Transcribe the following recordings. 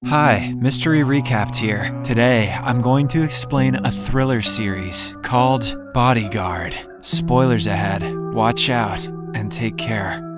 Hi, Mystery Recapped here. Today, I'm going to explain a thriller series called Bodyguard. Spoilers ahead. Watch out and take care.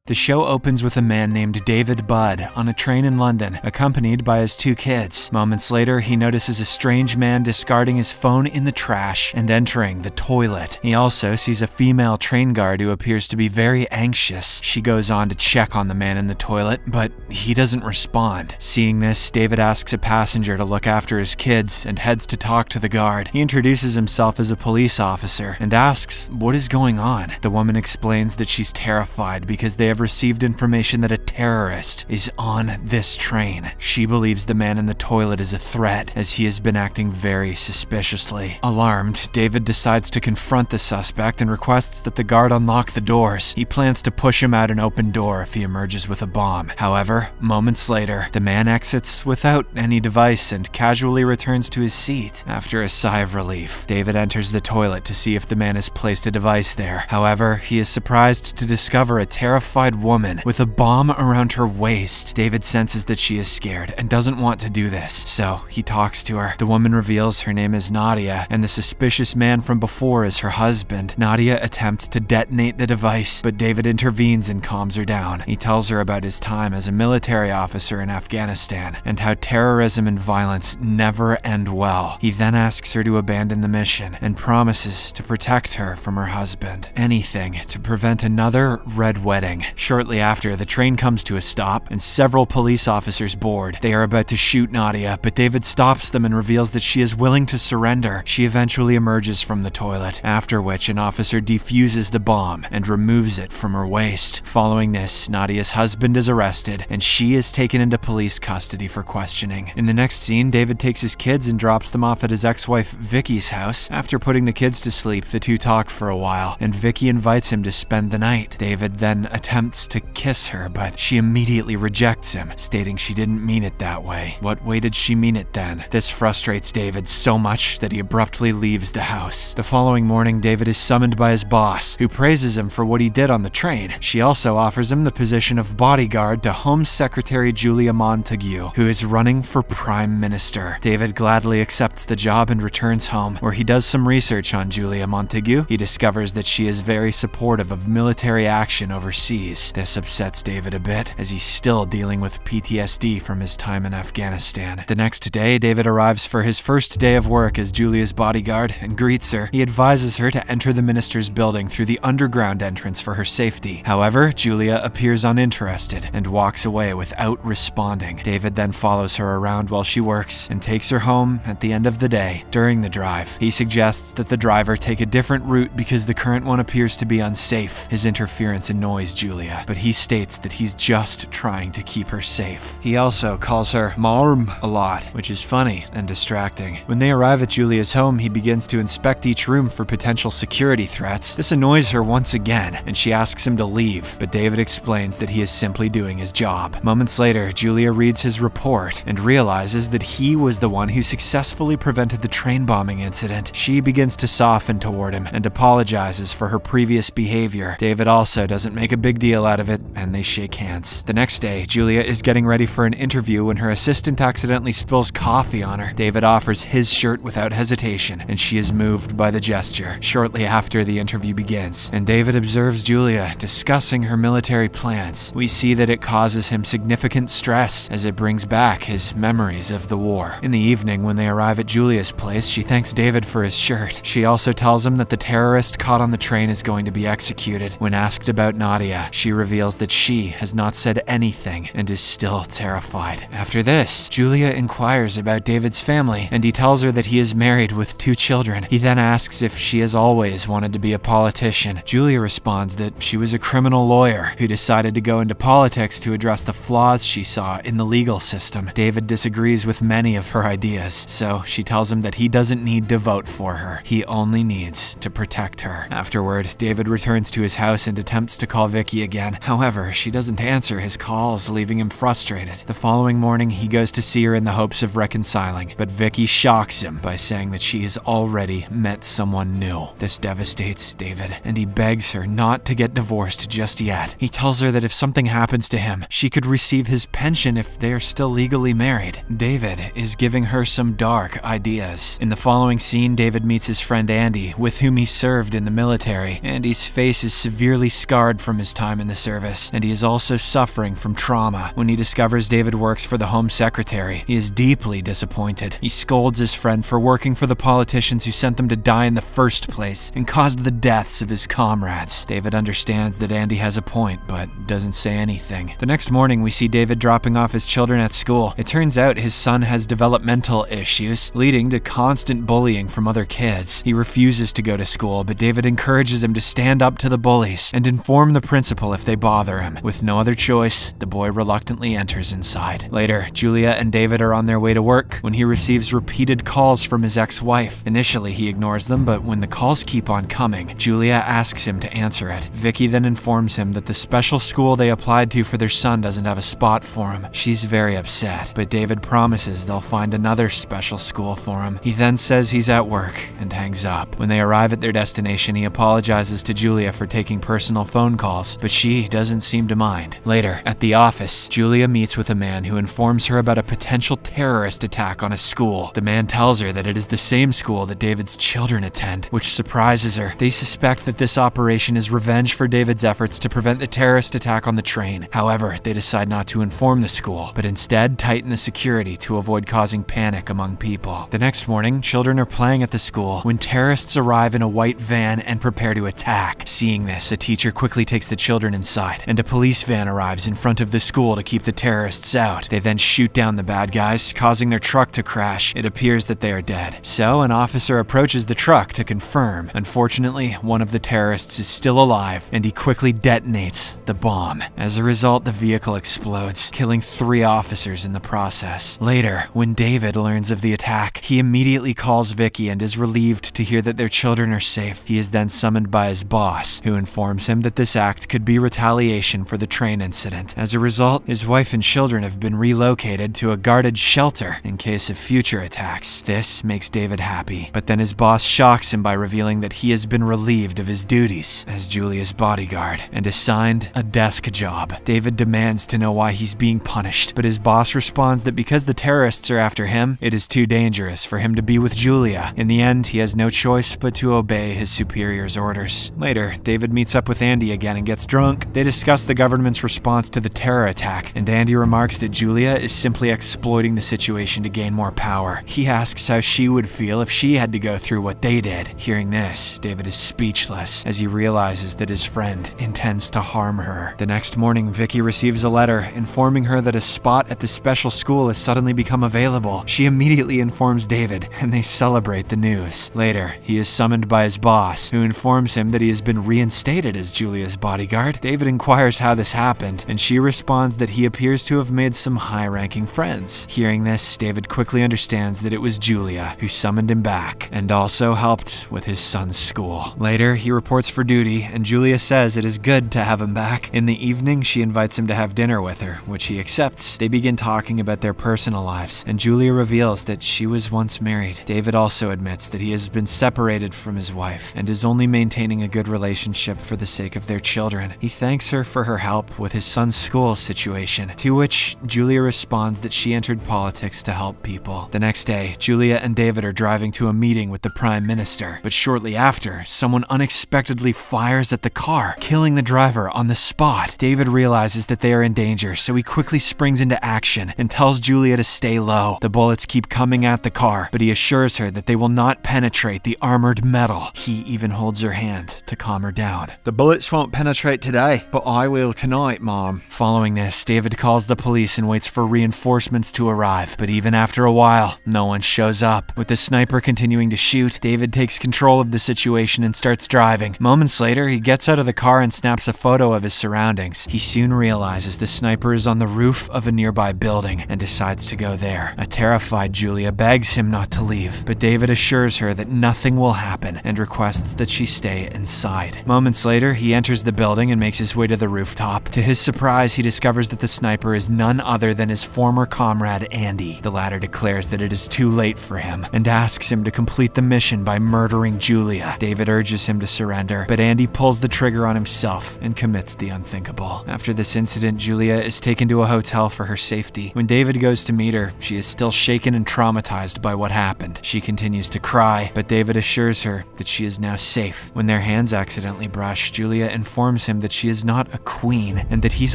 The show opens with a man named David Budd on a train in London, accompanied by his two kids. Moments later, he notices a strange man discarding his phone in the trash and entering the toilet. He also sees a female train guard who appears to be very anxious. She goes on to check on the man in the toilet, but he doesn't respond. Seeing this, David asks a passenger to look after his kids and heads to talk to the guard. He introduces himself as a police officer and asks what is going on. The woman explains that she's terrified because they have received information that a terrorist is on this train. She believes the man in the toilet is a threat, as he has been acting very suspiciously. Alarmed, David decides to confront the suspect and requests that the guard unlock the doors. He plans to push him out an open door if he emerges with a bomb. However, moments later, the man exits without any device and casually returns to his seat. After a sigh of relief, David enters the toilet to see if the man has placed a device there. However, he is surprised to discover a terrified woman with a bomb around her waist. David senses that she is scared and doesn't want to do this, so he talks to her. The woman reveals her name is Nadia, and the suspicious man from before is her husband. Nadia attempts to detonate the device, but David intervenes and calms her down. He tells her about his time as a military officer in Afghanistan and how terrorism and violence never end well. He then asks her to abandon the mission and promises to protect her from her husband. Anything to prevent another red wedding. Shortly after, the train comes to a stop and several police officers board. They are about to shoot Nadia, but David stops them and reveals that she is willing to surrender. She eventually emerges from the toilet, after which an officer defuses the bomb and removes it from her waist. Following this, Nadia's husband is arrested and she is taken into police custody for questioning. In the next scene, David takes his kids and drops them off at his ex-wife Vicky's house. After putting the kids to sleep, the two talk for a while, and Vicky invites him to spend the night. David then attempts to kiss her, but she immediately rejects him, stating she didn't mean it that way. What way did she mean it then? This frustrates David so much that he abruptly leaves the house. The following morning, David is summoned by his boss, who praises him for what he did on the train. She also offers him the position of bodyguard to Home Secretary Julia Montague, who is running for Prime Minister. David gladly accepts the job and returns home, where he does some research on Julia Montague. He discovers that she is very supportive of military action overseas. This upsets David a bit, as he's still dealing with PTSD from his time in Afghanistan. The next day, David arrives for his first day of work as Julia's bodyguard and greets her. He advises her to enter the minister's building through the underground entrance for her safety. However, Julia appears uninterested and walks away without responding. David then follows her around while she works and takes her home at the end of the day. During the drive, he suggests that the driver take a different route because the current one appears to be unsafe. His interference annoys Julia, but he states that he's just trying to keep her safe. He also calls her Marm a lot, which is funny and distracting. When they arrive at Julia's home, he begins to inspect each room for potential security threats. This annoys her once again, and she asks him to leave, but David explains that he is simply doing his job. Moments later, Julia reads his report and realizes that he was the one who successfully prevented the train bombing incident. She begins to soften toward him and apologizes for her previous behavior. David also doesn't make a big deal out of it, and they shake hands. The next day, Julia is getting ready for an interview when her assistant accidentally spills coffee on her. David offers his shirt without hesitation, and she is moved by the gesture. Shortly after, the interview begins, and David observes Julia discussing her military plans. We see that it causes him significant stress, as it brings back his memories of the war. In the evening, when they arrive at Julia's place, she thanks David for his shirt. She also tells him that the terrorist caught on the train is going to be executed. When asked about Nadia, she reveals that she has not said anything and is still terrified. After this, Julia inquires about David's family, and he tells her that he is married with 2 children. He then asks if she has always wanted to be a politician. Julia responds that she was a criminal lawyer who decided to go into politics to address the flaws she saw in the legal system. David disagrees with many of her ideas, so she tells him that he doesn't need to vote for her. He only needs to protect her. Afterward, David returns to his house and attempts to call Vicky again. again. However, she doesn't answer his calls, leaving him frustrated. The following morning, he goes to see her in the hopes of reconciling, but Vicky shocks him by saying that she has already met someone new. This devastates David, and he begs her not to get divorced just yet. He tells her that if something happens to him, she could receive his pension if they are still legally married. David is giving her some dark ideas. In the following scene, David meets his friend Andy, with whom he served in the military. Andy's face is severely scarred from his time in the service, and he is also suffering from trauma. When he discovers David works for the Home Secretary, he is deeply disappointed. He scolds his friend for working for the politicians who sent them to die in the first place and caused the deaths of his comrades. David understands that Andy has a point, but doesn't say anything. The next morning, we see David dropping off his children at school. It turns out his son has developmental issues, leading to constant bullying from other kids. He refuses to go to school, but David encourages him to stand up to the bullies and inform the principal if they bother him. With no other choice, the boy reluctantly enters inside. Later, Julia and David are on their way to work when he receives repeated calls from his ex-wife. Initially, he ignores them, but when the calls keep on coming, Julia asks him to answer it. Vicky then informs him that the special school they applied to for their son doesn't have a spot for him. She's very upset, but David promises they'll find another special school for him. He then says he's at work and hangs up. When they arrive at their destination, he apologizes to Julia for taking personal phone calls, but she doesn't seem to mind. Later, at the office, Julia meets with a man who informs her about a potential terrorist attack on a school. The man tells her that it is the same school that David's children attend, which surprises her. They suspect that this operation is revenge for David's efforts to prevent the terrorist attack on the train. However, they decide not to inform the school, but instead tighten the security to avoid causing panic among people. The next morning, children are playing at the school when terrorists arrive in a white van and prepare to attack. Seeing this, a teacher quickly takes the children inside, and a police van arrives in front of the school to keep the terrorists out. They then shoot down the bad guys, causing their truck to crash. It appears that they are dead. So, an officer approaches the truck to confirm. Unfortunately, one of the terrorists is still alive, and he quickly detonates the bomb. As a result, the vehicle explodes, killing 3 officers in the process. Later, when David learns of the attack, he immediately calls Vicky and is relieved to hear that their children are safe. He is then summoned by his boss, who informs him that this act could be retaliation for the train incident. As a result, his wife and children have been relocated to a guarded shelter in case of future attacks. This makes David happy, but then his boss shocks him by revealing that he has been relieved of his duties as Julia's bodyguard and assigned a desk job. David demands to know why he's being punished, but his boss responds that because the terrorists are after him, it is too dangerous for him to be with Julia. In the end, he has no choice but to obey his superior's orders. Later, David meets up with Andy again and gets drunk. They discuss the government's response to the terror attack, and Andy remarks that Julia is simply exploiting the situation to gain more power. He asks how she would feel if she had to go through what they did. Hearing this, David is speechless as he realizes that his friend intends to harm her. The next morning, Vicky receives a letter informing her that a spot at the special school has suddenly become available. She immediately informs David, and they celebrate the news. Later, he is summoned by his boss, who informs him that he has been reinstated as Julia's bodyguard. David inquires how this happened, and she responds that he appears to have made some high-ranking friends. Hearing this, David quickly understands that it was Julia who summoned him back, and also helped with his son's school. Later, he reports for duty, and Julia says it is good to have him back. In the evening, she invites him to have dinner with her, which he accepts. They begin talking about their personal lives, and Julia reveals that she was once married. David also admits that he has been separated from his wife and is only maintaining a good relationship for the sake of their children. He thanks her for her help with his son's school situation, to which Julia responds that she entered politics to help people. The next day, Julia and David are driving to a meeting with the Prime Minister, but shortly after, someone unexpectedly fires at the car, killing the driver on the spot. David realizes that they are in danger, so he quickly springs into action and tells Julia to stay low. The bullets keep coming at the car, but he assures her that they will not penetrate the armored metal. He even holds her hand to calm her down. "The bullets won't penetrate today, but I will tonight, Mom." Following this, David calls the police and waits for reinforcements to arrive, but even after a while, no one shows up. With the sniper continuing to shoot, David takes control of the situation and starts driving. Moments later, he gets out of the car and snaps a photo of his surroundings. He soon realizes the sniper is on the roof of a nearby building and decides to go there. A terrified Julia begs him not to leave, but David assures her that nothing will happen and requests that she stay inside. Moments later, he enters the building and makes his way to the rooftop. To his surprise, he discovers that the sniper is none other than his former comrade Andy. The latter declares that it is too late for him and asks him to complete the mission by murdering Julia. David urges him to surrender, but Andy pulls the trigger on himself and commits the unthinkable. After this incident, Julia is taken to a hotel for her safety. When David goes to meet her, she is still shaken and traumatized by what happened. She continues to cry, but David assures her that she is now safe. When their hands accidentally brush, Julia informs him that she is not a queen and that he's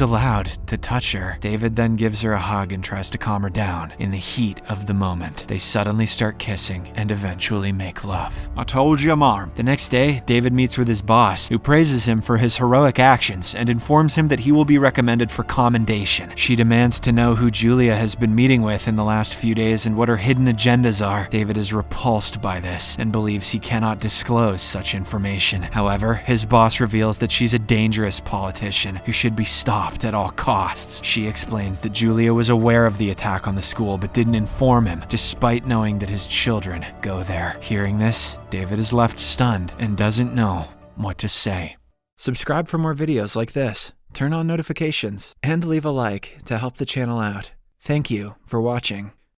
allowed to touch her. David then gives her a hug and tries to calm her down. In the heat of the moment, they suddenly start kissing and eventually make love. I told you, Marm. The next day, David meets with his boss, who praises him for his heroic actions and informs him that he will be recommended for commendation. She demands to know who Julia has been meeting with in the last few days and what her hidden agendas are. David is repulsed by this and believes he cannot disclose such information. However, his boss reveals that she's a dangerous politician who should be stopped at all costs. She explains that Julia was aware of the attack on the school but didn't inform him, despite knowing that his children go there. Hearing this, David is left stunned and doesn't know what to say. Subscribe for more videos like this, turn on notifications, and leave a like to help the channel out. Thank you for watching.